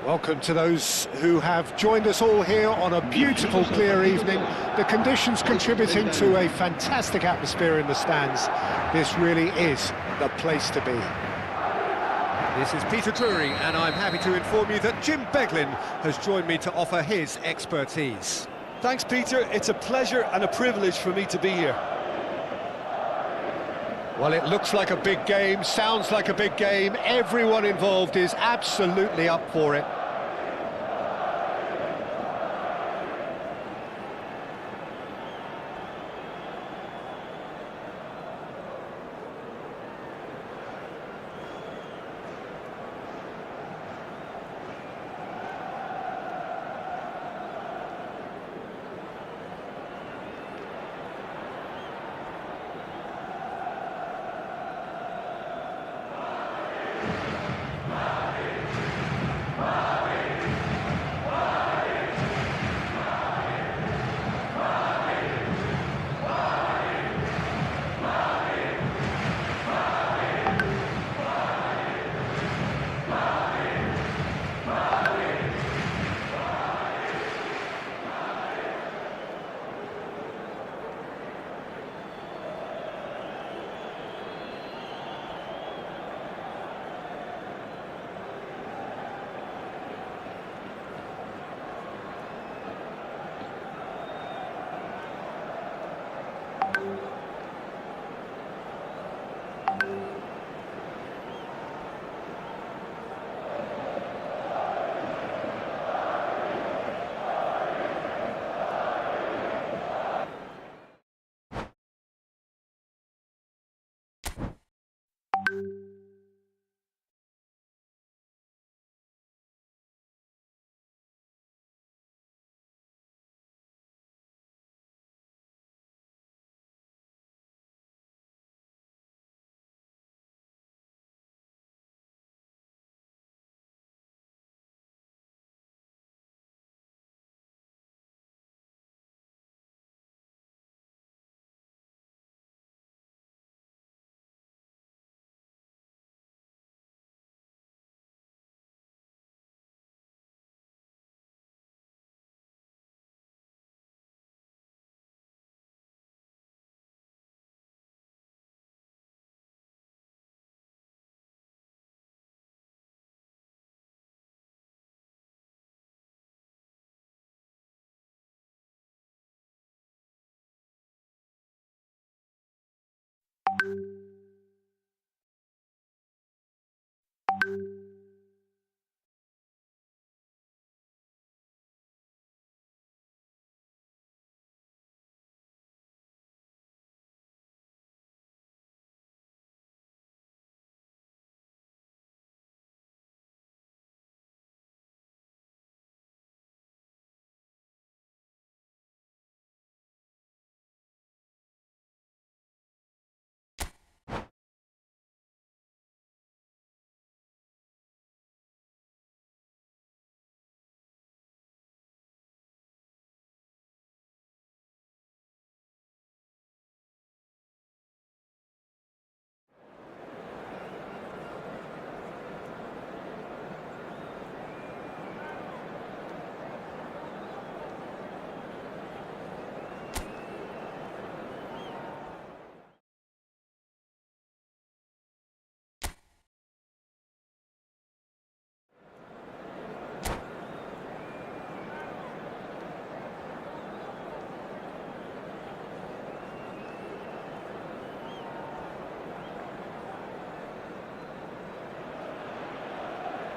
Welcome to those who have joined us all here on a beautiful, clear evening. The conditions contributing to a fantastic atmosphere in the stands. This really is the place to be. This is Peter Drury, and I'm happy to inform you that Jim Beglin has joined me to offer his expertise. Thanks, Peter. It's a pleasure and a privilege for me to be here. Well, it looks like a big game, sounds like a big game. Everyone involved is absolutely up for it.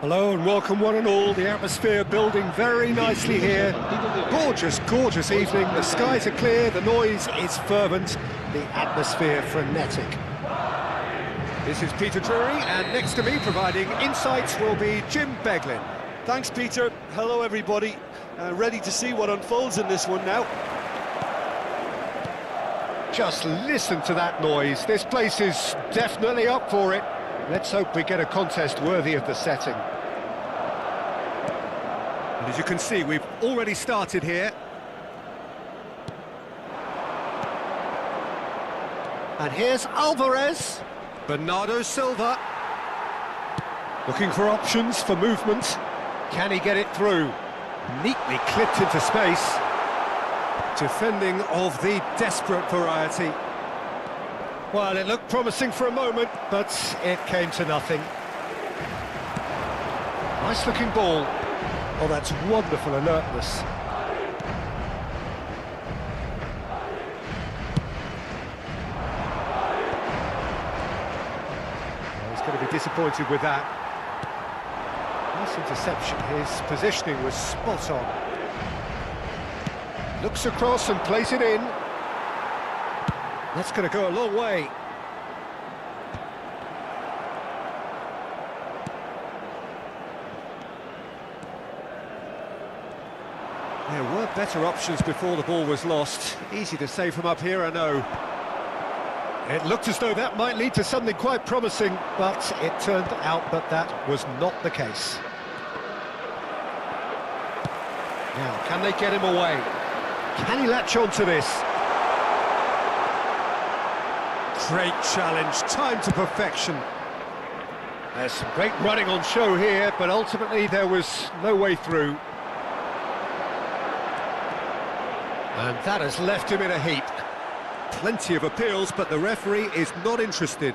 Hello and welcome one and all. The atmosphere building very nicely here. Gorgeous, gorgeous evening. The skies are clear, the noise is fervent, the atmosphere frenetic. This is Peter Drury, and next to me providing insights will be Jim Beglin. Thanks, Peter. Hello, everybody. Ready to see what unfolds in this one now. Just listen to that noise. This place is definitely up for it. Let's hope we get a contest worthy of the setting. And as you can see, we've already started here. And here's Alvarez. Bernardo Silva. Looking for options for movement. Can he get it through? Neatly clipped into space. Defending of the desperate variety. Well, it looked promising for a moment, but it came to nothing. Nice looking ball. Oh, that's wonderful alertness. Oh, he's going to be disappointed with that. Nice interception. His positioning was spot on. Looks across and plays it in. That's going to go a long way. There were better options before the ball was lost. Easy to say from up here, I know. It looked as though that might lead to something quite promising, but it turned out that that was not the case. Now, can they get him away? Can he latch on to this? Great challenge, time to perfection. There's some great running on show here, but ultimately there was no way through. And that has left him in a heap. Plenty of appeals, but the referee is not interested.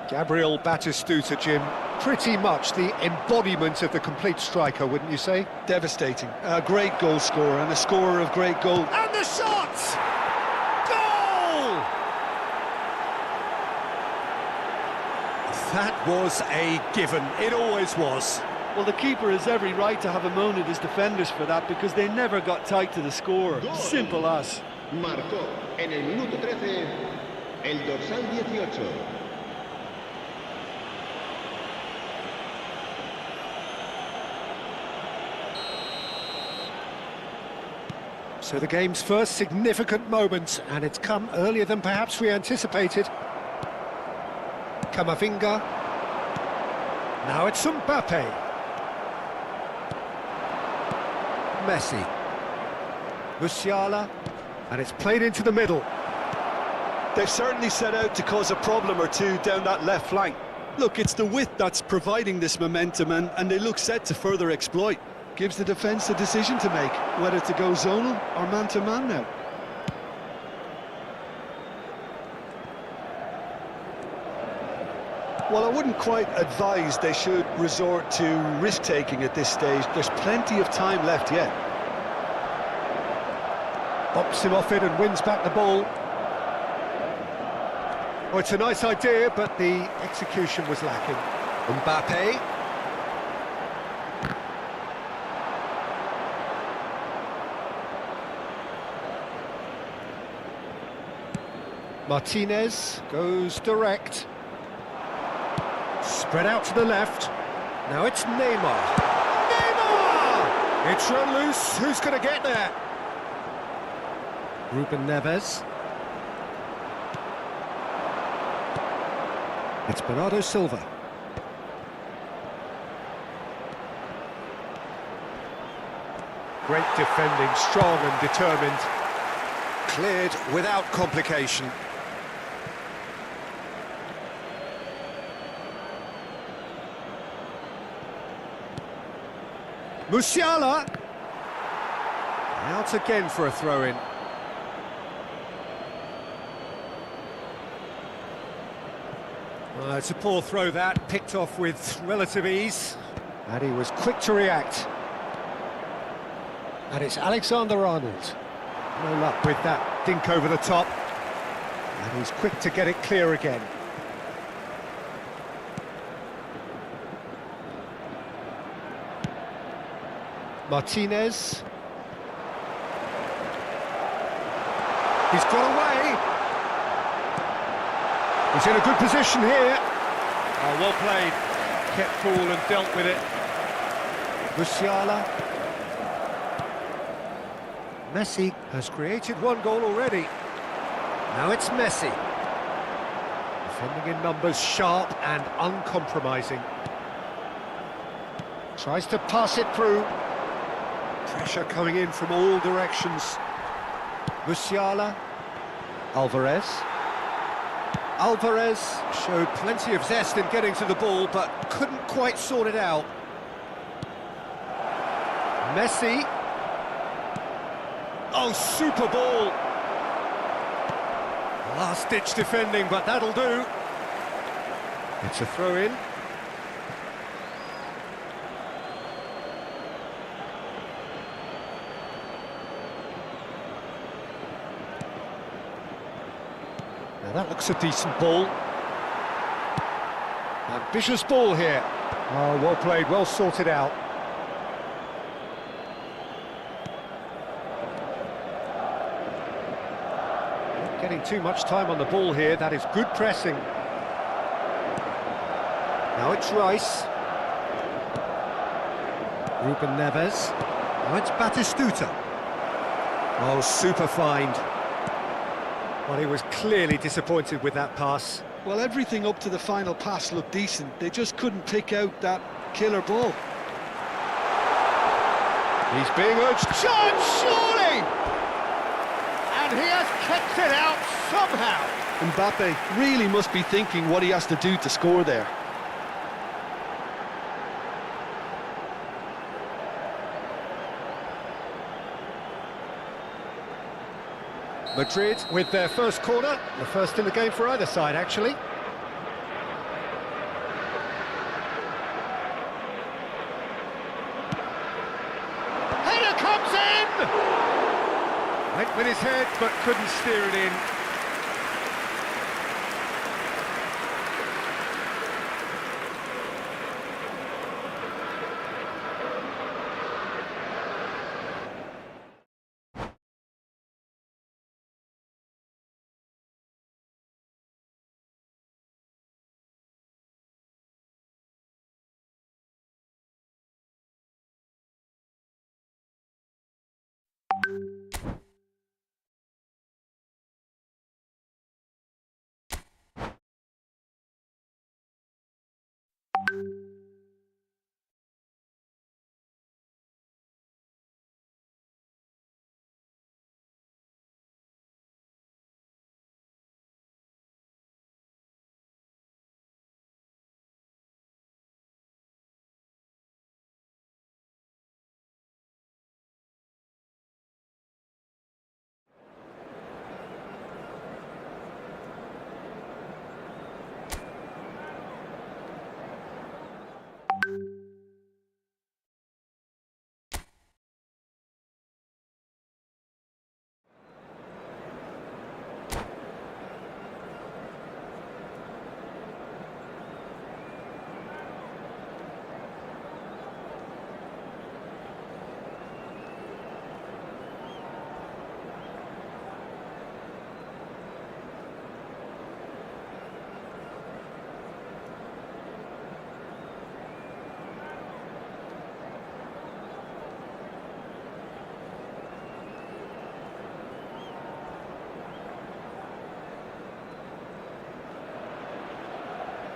Gabriel Batistuta, Jim, pretty much the embodiment of the complete striker, wouldn't you say? Devastating. A great goal scorer and a scorer of great goal. And the shot! Goal! That was a given. It always was. Well, the keeper has every right to have a moan at his defenders for that because they never got tight to the scorer. Simple as. Marcó en el minuto 13 el dorsal 18. So the game's first significant moment, and it's come earlier than perhaps we anticipated. Camavinga. Now it's Mbappe. Messi. Musiala. And it's played into the middle. They've certainly set out to cause a problem or two down that left flank. Look, it's the width that's providing this momentum, and they look set to further exploit. Gives the defence a decision to make, whether to go zonal or man-to-man now. Well, I wouldn't quite advise they should resort to risk-taking at this stage. There's plenty of time left yet. Bops him off it and wins back the ball. Oh, it's a nice idea, but the execution was lacking. Mbappe. Martinez goes direct. Spread out to the left. Now it's Neymar. Neymar! It's run loose. Who's going to get there? Ruben Neves. It's Bernardo Silva. Great defending, strong and determined. Cleared without complication. Musiala. Out again for a throw-in. Well, it's a poor throw that, picked off with relative ease. And he was quick to react. And it's Alexander-Arnold. No luck with that dink over the top. And he's quick to get it clear again. Martinez. He's got away. He's in a good position here. Oh, well played. Kept cool and dealt with it. Musiala. Messi has created one goal already. Now it's Messi. Defending in numbers, sharp and uncompromising. Tries to pass it through. Pressure coming in from all directions. Musiala. Alvarez. Alvarez Showed plenty of zest in getting to the ball, but couldn't quite sort it out. Messi. Oh, super ball! Last-ditch defending, but that'll do. It's a throw-in. Now that looks a decent ball. Ambitious ball here. Oh, well played, well sorted out. Not getting too much time on the ball here, that is good pressing. Now it's Rice. Ruben Neves. Now it's Batistuta. Oh, super find. Well, he was clearly disappointed with that pass. Well, everything up to the final pass looked decent. They just couldn't pick out that killer ball. He's being urged. Chance, surely! And he has kept it out somehow. Mbappe really must be thinking what he has to do to score there. Madrid with their first corner, the first in the game for either side, actually. Header comes in! Went with his head, but couldn't steer it in.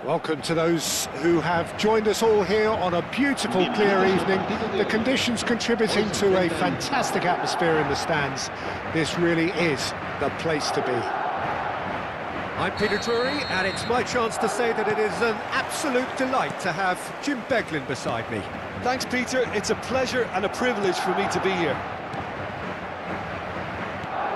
Welcome to those who have joined us all here on a beautiful, clear evening. The conditions contributing to a fantastic atmosphere in the stands. This really is the place to be. I'm Peter Drury, and it's my chance to say that it is an absolute delight to have Jim Beglin beside me. Thanks, Peter. It's a pleasure and a privilege for me to be here.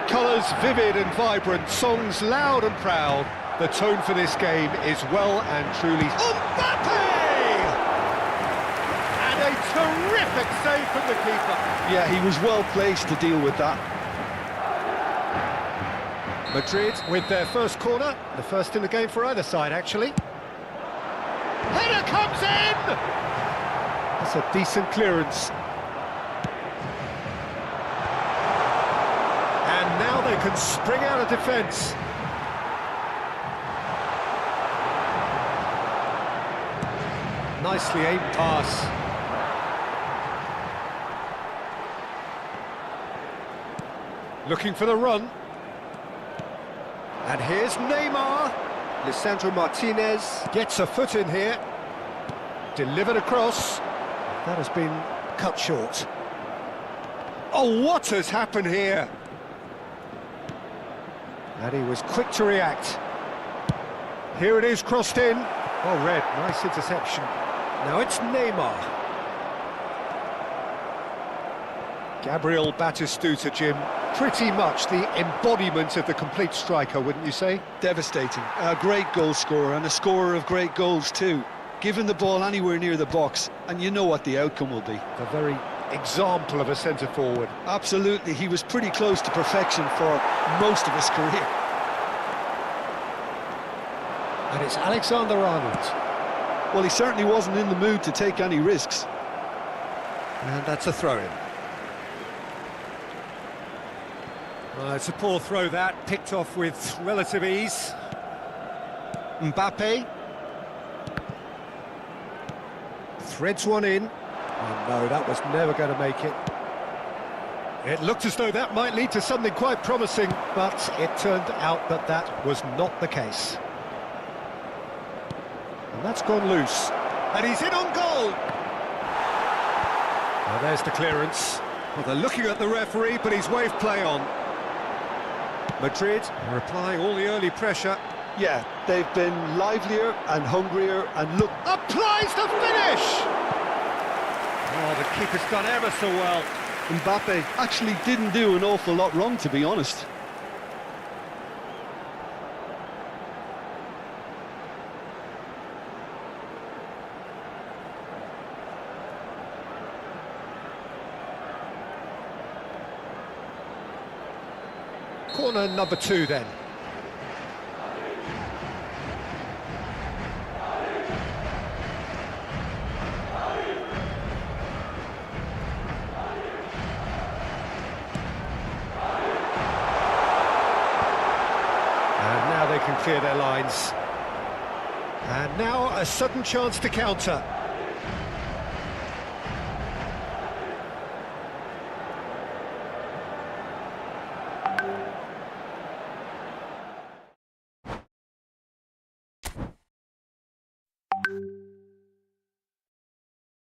Colours vivid and vibrant, songs loud and proud. The tone for this game is well and truly... Mbappe! And a terrific save from the keeper. Yeah, he was well placed to deal with that. Madrid with their first corner, the first in the game for either side, actually. Header comes in! That's a decent clearance. can spring out of defence. Nicely aimed pass. Looking for the run. And here's Neymar. Lisandro Martinez gets a foot in here. Delivered across. That has been cut short. Oh, what has happened here? And he was quick to react. Here it is, crossed in. Oh, red, nice interception. Now it's Neymar. Gabriel Batistuta, Jim. Pretty much the embodiment of the complete striker, wouldn't you say? Devastating. A great goal scorer and a scorer of great goals too. Given the ball anywhere near the box, and you know what the outcome will be. A very example of a centre-forward. Absolutely, he was pretty close to perfection for most of his career. And it's Alexander-Arnold. Well, he certainly wasn't in the mood to take any risks. And that's a throw-in. It's a poor throw that, picked off with relative ease. Mbappe. Threads one in. Oh no, that was never going to make it. It looked as though that might lead to something quite promising, but it turned out that that was not the case. And that's gone loose. And he's in on goal! Now there's the clearance. Well, they're looking at the referee, but he's waved play on. Madrid are applying all the early pressure. Yeah, they've been livelier and hungrier and look... Applies the finish! Oh, the keeper's done ever so well. Mbappe actually didn't do an awful lot wrong, to be honest. Corner number 2 then. And now they can clear their lines. And now a sudden chance to counter.